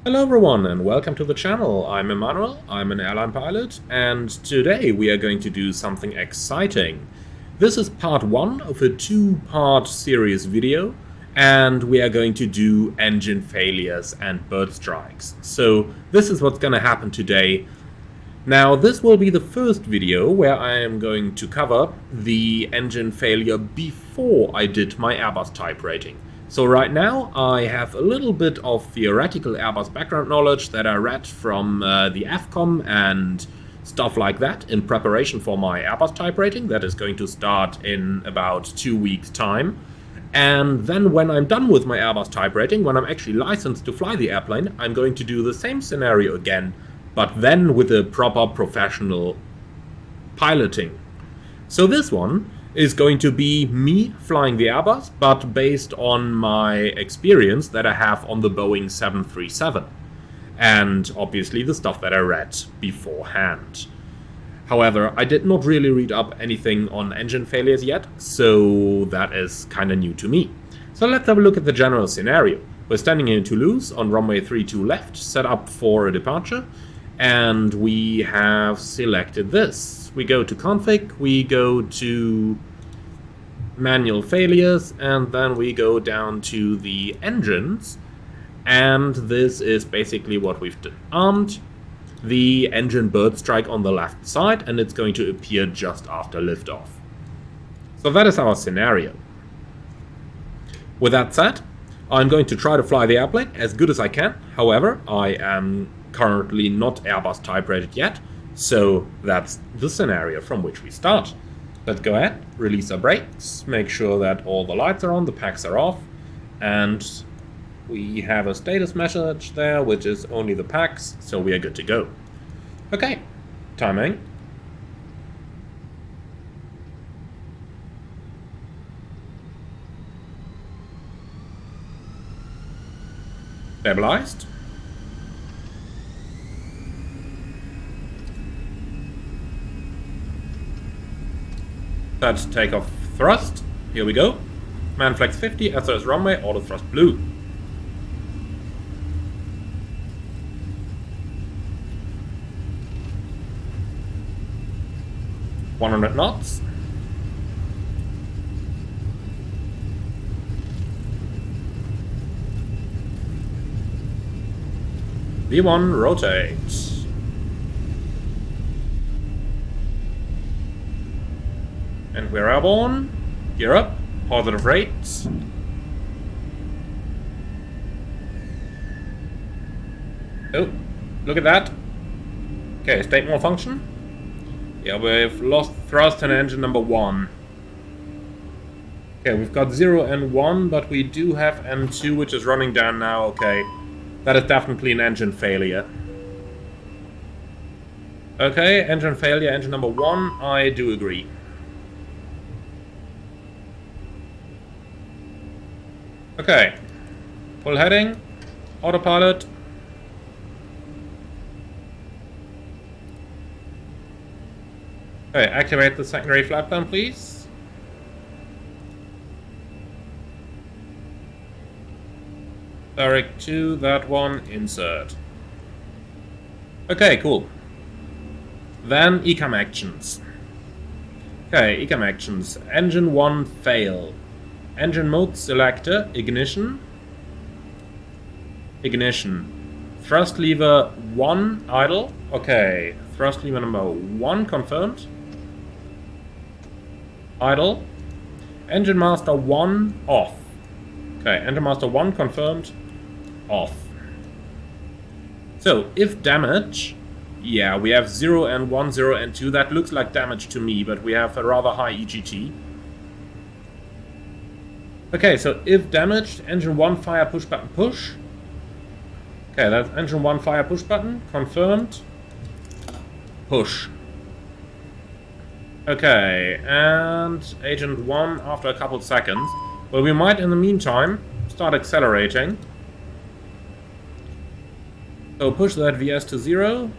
Hello everyone and welcome to the channel. I'm Emmanuel, I'm an airline pilot, and today we are going to do something exciting. This is part 1 of a 2-part series video, and we are going to do engine failures and bird strikes. So this is what's going to happen today. Now this will be the first video where I am going to cover the engine failure before I did my Airbus type rating. So right now I have a little bit of theoretical Airbus background knowledge that I read from the AFCOM and stuff like that in preparation for my Airbus type rating that is going to start in about 2 weeks' time. And then when I'm done with my Airbus type rating, when I'm actually licensed to fly the airplane, I'm going to do the same scenario again, but then with a proper professional piloting. So this one is going to be me flying the Airbus, but based on my experience that I have on the Boeing 737. And obviously the stuff that I read beforehand. However, I did not really read up anything on engine failures yet, so that is kinda new to me. So let's have a look at the general scenario. We're standing in Toulouse on runway 32 left, set up for a departure, and we have selected this. We go to config, we go to manual failures, and then we go down to the engines, and this is basically what we've done. Armed the engine bird strike on the left side, and it's going to appear just after liftoff. So that is our scenario. With that said, I'm going to try to fly the airplane as good as I can. However, I am currently not Airbus type rated yet, so that's the scenario from which we start. Let's go ahead, release our brakes, make sure that all the lights are on, the packs are off, and we have a status message there, which is only the packs, so we are good to go. Okay, timing. Stabilized. Set takeoff thrust. Here we go. Man flex 50, SOS runway, auto thrust blue. .100 knots. V1 rotate. And we're airborne. Gear up. Positive rates. Oh, look at that. Okay, state malfunction. Yeah, we've lost thrust in engine number 1. Okay, we've got 0 and 1, but we do have N2, which is running down now. Okay, that is definitely an engine failure. Okay, engine failure, engine number 1, I do agree. Okay, full heading, autopilot. Okay, activate the secondary flap plan, please. Direct to that one, insert. Okay, cool. Then ECAM actions. Okay, ECAM actions. Engine 1 fail. Engine mode selector, ignition. Ignition. Thrust lever 1 idle. Okay, thrust lever number 1 confirmed. Idle. Engine master 1 off. Okay, engine master 1 confirmed. Off. So, if damage, yeah, we have 0 and 1, 0 and 2. That looks like damage to me, but we have a rather high EGT. Okay, so if damaged, engine 1 fire push button push. Okay, that's engine 1 fire push button, confirmed. Push. Okay, and agent 1 after a couple seconds. Well, we might in the meantime start accelerating. So push that VS to 0.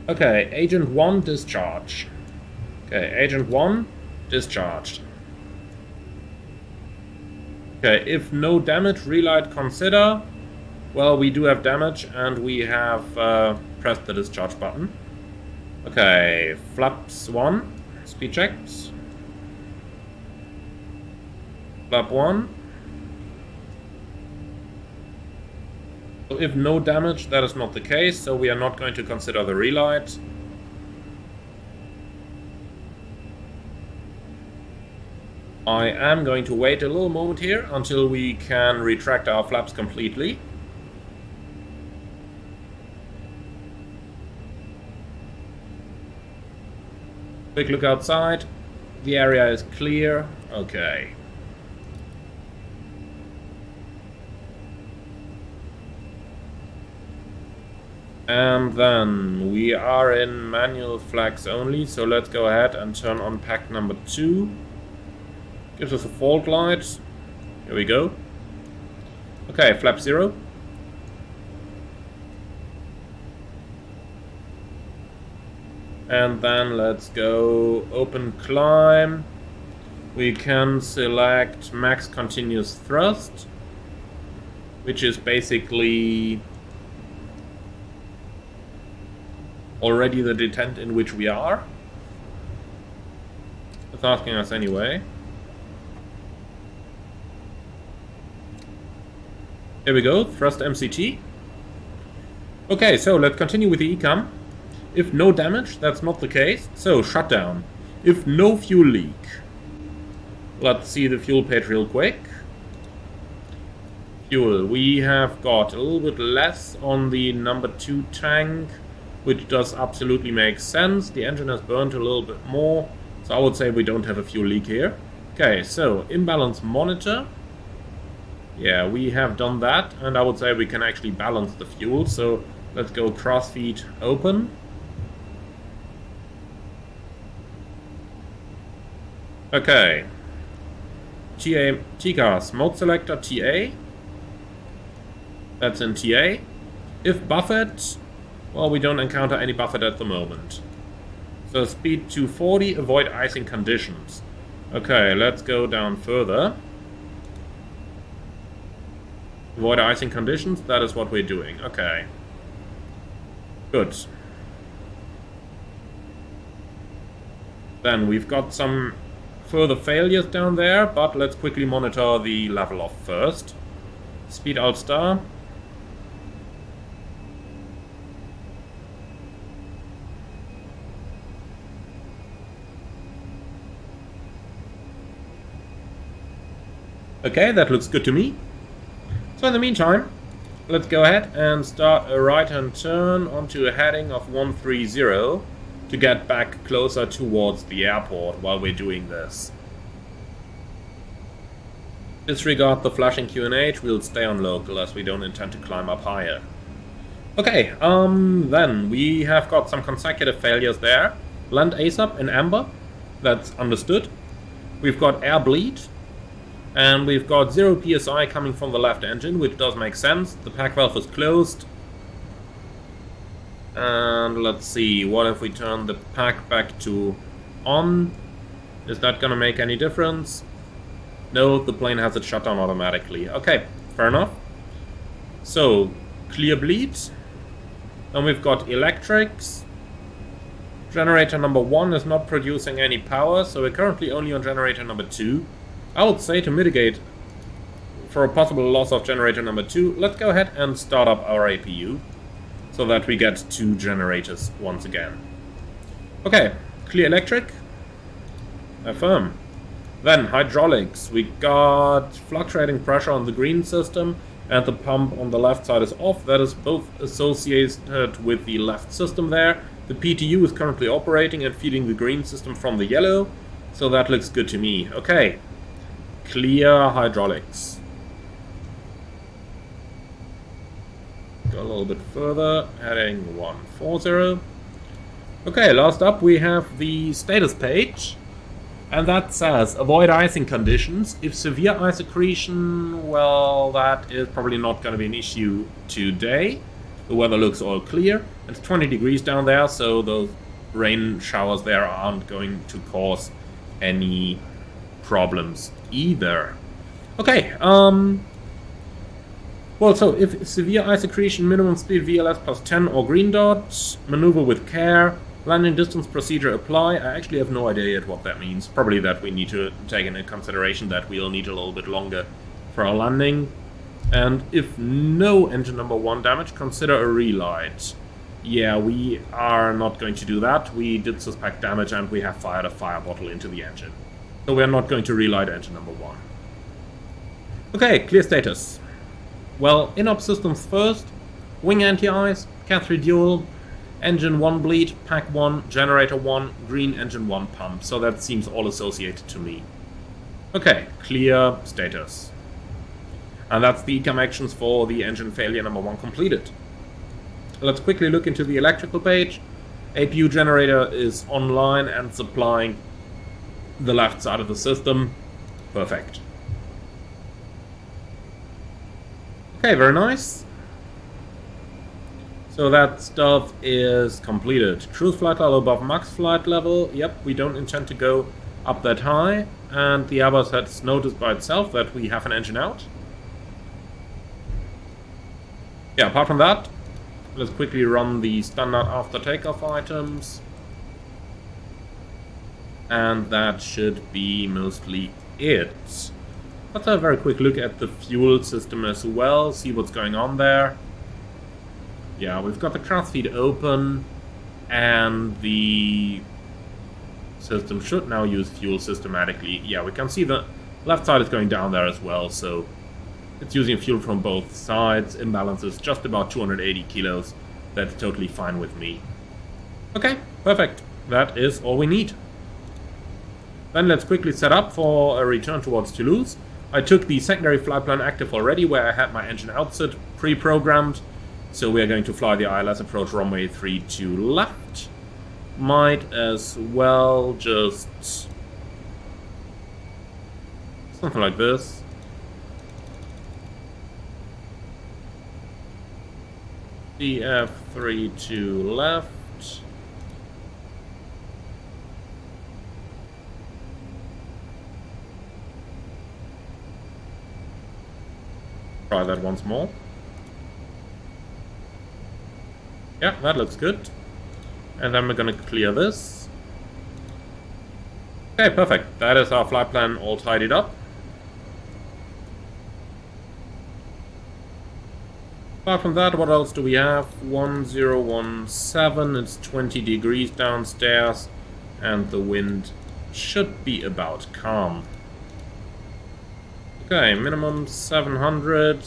Okay, agent 1 discharge. Okay, agent 1 discharged. Okay, if no damage, relight consider. Well, we do have damage, and we have pressed the discharge button. Okay, flaps 1, speed checks. Flap 1. So if no damage, that is not the case, so we are not going to consider the relight. I am going to wait a little moment here until we can retract our flaps completely. Quick look outside. The area is clear. Okay. And then we are in manual flags only, so let's go ahead and turn on pack number 2. Gives us a fault light. Here we go. Okay, flap 0. And then let's go open climb. We can select max continuous thrust, which is basically already the detent in which we are. It's asking us anyway. Here we go, thrust MCT. Okay, so let's continue with the ECAM. If no damage, that's not the case. So, shutdown. If no fuel leak. Let's see the fuel page real quick. Fuel. We have got a little bit less on the number 2 tank, which does absolutely make sense. The engine has burned a little bit more, so I would say we don't have a fuel leak here. Okay, so imbalance monitor. Yeah, we have done that, and I would say we can actually balance the fuel. So let's go crossfeed open. Okay. TCAS, mode selector TA. That's in TA. If buffered, well, we don't encounter any buffered at the moment. So speed 240, avoid icing conditions. Okay, let's go down further. Avoid icing conditions, that is what we're doing. Okay. Good. Then we've got some further failures down there, but let's quickly monitor the level off first. Speed out star. Okay, that looks good to me. So in the meantime, let's go ahead and start a right-hand turn onto a heading of 130 to get back closer towards the airport while we're doing this. Disregard the flashing QNH, we'll stay on local as we don't intend to climb up higher. Okay, then we have got some consecutive failures there. Land ASAP in amber, that's understood. We've got air bleed. And we've got 0 PSI coming from the left engine, which does make sense. The pack valve is closed. And let's see, what if we turn the pack back to on? Is that gonna make any difference? No, the plane has it shut down automatically. Okay, fair enough. So, clear bleeds. Then we've got electrics. Generator number 1 is not producing any power, so we're currently only on generator number 2. I would say to mitigate for a possible loss of generator number 2, let's go ahead and start up our APU so that we get 2 generators once again. Okay, clear electric. Affirm. Then hydraulics. We got fluctuating pressure on the green system and the pump on the left side is off. That is both associated with the left system there. The PTU is currently operating and feeding the green system from the yellow, so that looks good to me. Okay. Clear hydraulics. Go a little bit further, heading 140. Okay, last up we have the status page. And that says, avoid icing conditions. If severe ice accretion, well, that is probably not going to be an issue today. The weather looks all clear. It's 20 degrees down there, so those rain showers there aren't going to cause any problems either. Okay, Well, so if severe ice accretion, minimum speed VLS plus 10 or green dot, maneuver with care, landing distance procedure apply. I actually have no idea yet what that means. Probably that we need to take into consideration that we'll need a little bit longer for our landing. And if no engine number 1 damage, consider a relight. Yeah, we are not going to do that. We did suspect damage and we have fired a fire bottle into the engine. So we are not going to relight engine number 1. Okay, clear status. Well, in-op systems first, wing anti-ice, Cat 3 dual, engine 1 bleed, pack 1, generator 1, green engine 1 pump. So that seems all associated to me. Okay, clear status. And that's the ECAM actions for the engine failure number 1 completed. Let's quickly look into the electrical page. APU generator is online and supplying the left side of the system. Perfect. Okay, very nice. So that stuff is completed. Cruise flight level above max flight level. Yep, we don't intend to go up that high. And the Airbus has noticed by itself that we have an engine out. Yeah, apart from that, let's quickly run the standard after takeoff items. And that should be mostly it. Let's have a very quick look at the fuel system as well, see what's going on there. Yeah, we've got the cross feed open, and the system should now use fuel systematically. Yeah, we can see the left side is going down there as well, so it's using fuel from both sides. Imbalance is just about 280 kilos. That's totally fine with me. Okay, perfect. That is all we need. Then let's quickly set up for a return towards Toulouse. I took the secondary flight plan active already, where I had my engine outset pre-programmed. So we are going to fly the ILS approach runway 32 left. Might as well just something like this. DF32 left. Try that once more. Yeah, that looks good. And then we're gonna clear this. Okay, perfect. That is our flight plan all tidied up. Apart from that, what else do we have? 1017, it's 20 degrees downstairs, and the wind should be about calm. Okay, minimum 700.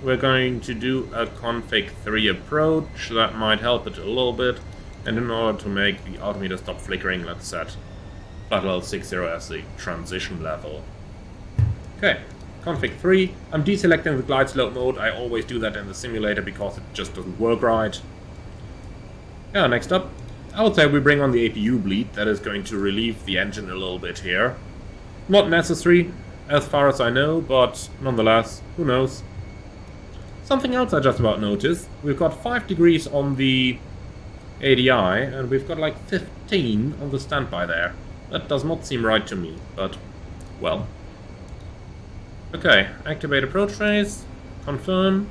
We're going to do a config 3 approach. That might help it a little bit. And in order to make the altimeter stop flickering, let's set flight level 60 as the transition level. Okay, config 3. I'm deselecting the glide slope mode. I always do that in the simulator because it just doesn't work right. Yeah, next up, I would say we bring on the APU bleed. That is going to relieve the engine a little bit here. Not necessary, as far as I know, but nonetheless, who knows. Something else I just about noticed, we've got 5 degrees on the ADI, and we've got like 15 on the standby there. That does not seem right to me, but, well. Okay, activate approach phase, confirm.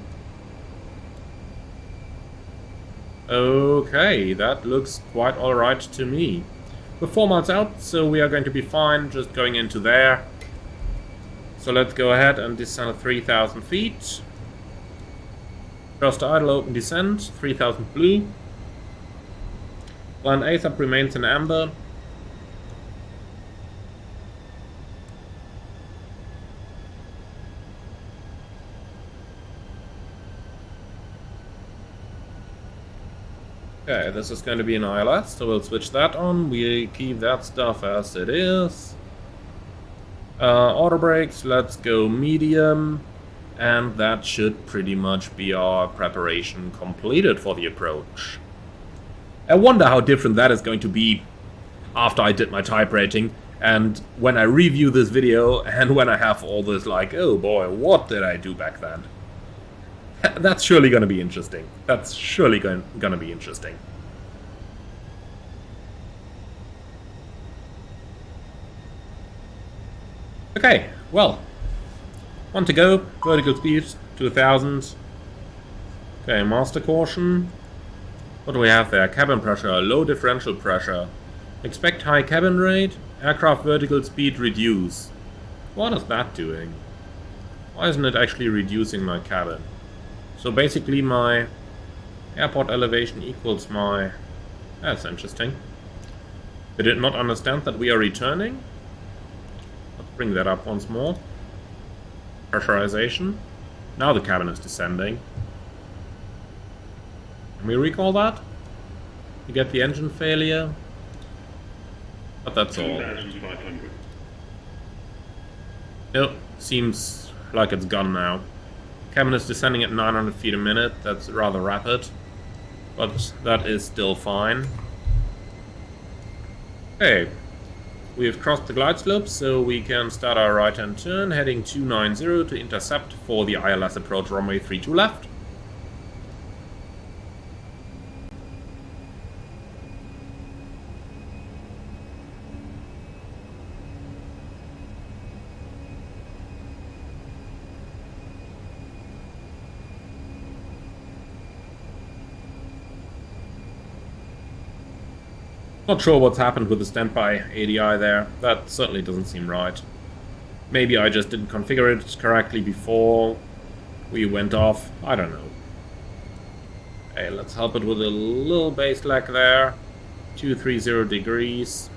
Okay, that looks quite alright to me. We're 4 miles out, so we are going to be fine just going into there. So let's go ahead and descend at 3,000 feet. First idle open descent, 3,000 blue. Land ASAP remains in amber. Okay, this is going to be an ILS, so we'll switch that on. We keep that stuff as it is. Auto brakes, let's go medium. And that should pretty much be our preparation completed for the approach. I wonder how different that is going to be after I did my type rating, and when I review this video, and when I have all this like, oh boy, what did I do back then? That's surely going to be interesting. That's surely going to be interesting. Okay, well, 1 to go, vertical speed, 2000. Okay, master caution. What do we have there? Cabin pressure, low differential pressure. Expect high cabin rate, aircraft vertical speed reduce. What is that doing? Why isn't it actually reducing my cabin? So basically my airport elevation equals my... That's interesting. Did it not understand that we are returning? Let's bring that up once more. Pressurization. Now the cabin is descending. Can we recall that? You get the engine failure. But that's all. 2,500. Nope, seems like it's gone now. Cabin is descending at 900 feet a minute. That's rather rapid. But that is still fine. Okay. We have crossed the glide slope, so we can start our right-hand turn, heading 290 to intercept for the ILS approach runway 32 left. Not sure what's happened with the standby ADI there. That certainly doesn't seem right. Maybe I just didn't configure it correctly before we went off. I don't know. Okay, let's help it with a little base lag there. 230 degrees.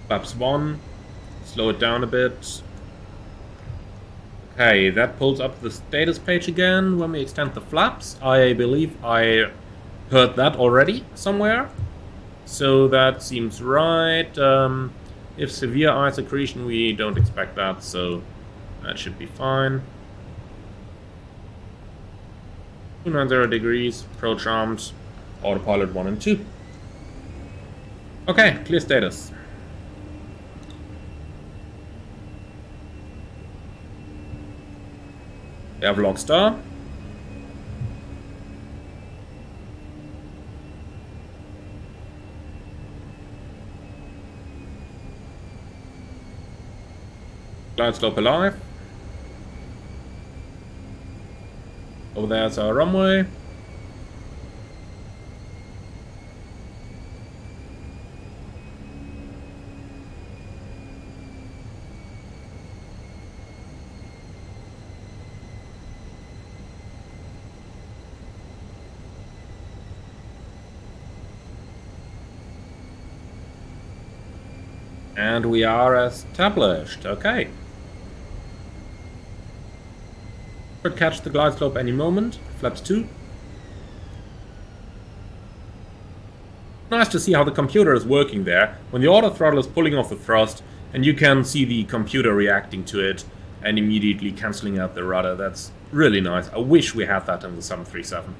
Flaps 1. Slow it down a bit. Okay, that pulls up the status page again when we extend the flaps. I believe I heard that already somewhere. So that seems right. If severe ice accretion, we don't expect that, so that should be fine. 290 degrees, approach armed, autopilot 1 and 2. Okay, clear status. We have log star. Glide slope alive. Over there's our runway. And we are established. Okay. Should catch the glide slope any moment. Flaps 2. Nice to see how the computer is working there. When the auto throttle is pulling off the thrust, and you can see the computer reacting to it and immediately cancelling out the rudder. That's really nice. I wish we had that in the 737.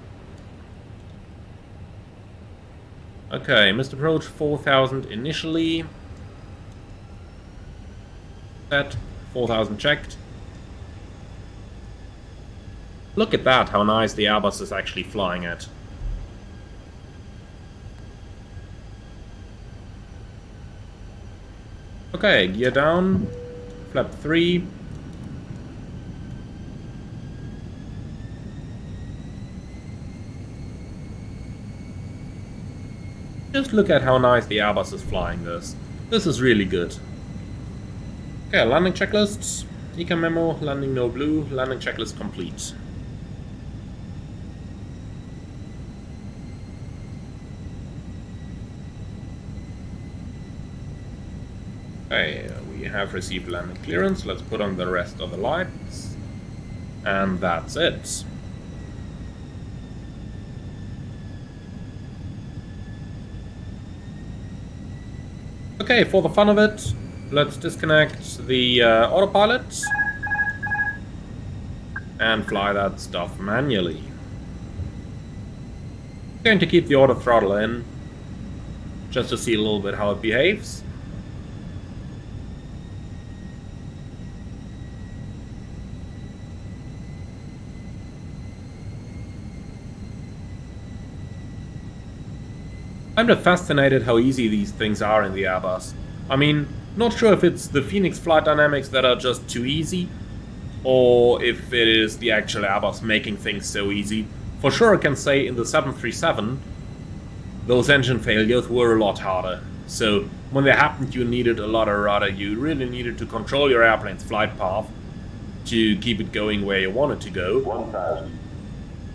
Okay, missed approach 4000 initially. Set 4000 checked. Look at that, how nice the Airbus is actually flying at. Okay, gear down, flap 3. Just look at how nice the Airbus is flying this. This is really good. Okay, landing checklists. Eco memo, landing no blue, landing checklist complete. Okay, we have received landing clearance. Let's put on the rest of the lights. And that's it. Okay, for the fun of it, let's disconnect the autopilot and fly that stuff manually. Going to keep the auto throttle in, just to see a little bit how it behaves. I'm just fascinated how easy these things are in the Airbus. I mean, not sure if it's the Fenix flight dynamics that are just too easy, or if it is the actual Airbus making things so easy. For sure I can say in the 737, those engine failures were a lot harder. So when they happened, you needed a lot of rudder, you really needed to control your airplane's flight path to keep it going where you want it to go. 1000.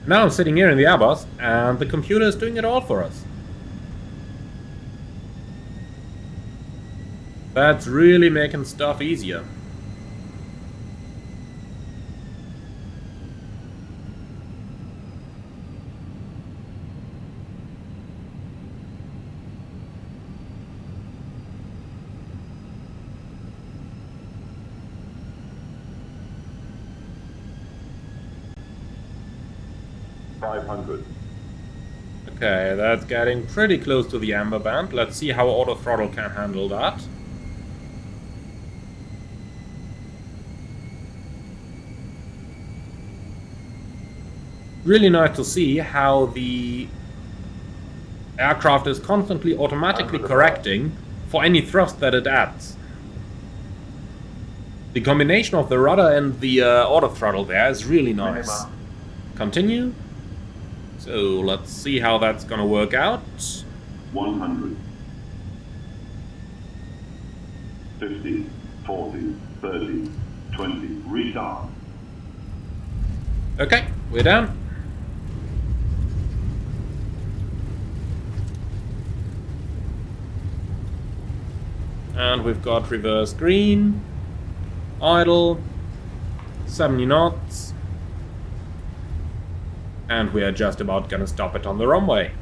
Now I'm sitting here in the Airbus, and the computer is doing it all for us. That's really making stuff easier. Okay, that's getting pretty close to the amber band. Let's see how auto throttle can handle that. Really nice to see how the aircraft is constantly automatically correcting for any thrust that it adds. The combination of the rudder and the auto throttle there is really nice. Continue. So let's see how that's gonna work out. 100. 50, 40, 30, 20, restart. Okay, we're done. And we've got reverse green, idle, 70 knots. And we are just about gonna stop it on the runway.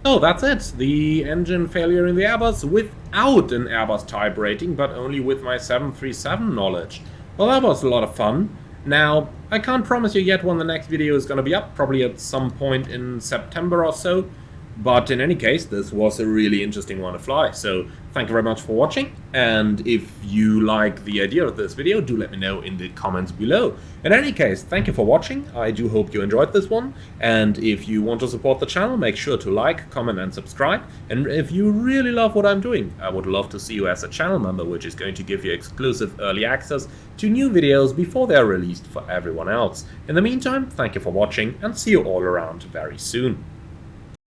So that's it, the engine failure in the Airbus without an Airbus type rating, but only with my 737 knowledge. Well, that was a lot of fun. Now, I can't promise you yet when the next video is gonna be up, probably at some point in September or so. But in any case, this was a really interesting one to fly, so thank you very much for watching, and if you like the idea of this video, do let me know in the comments below. In any case, thank you for watching, I do hope you enjoyed this one, and if you want to support the channel, make sure to like, comment and subscribe, and if you really love what I'm doing, I would love to see you as a channel member, which is going to give you exclusive early access to new videos before they're released for everyone else. In the meantime, thank you for watching, and see you all around very soon.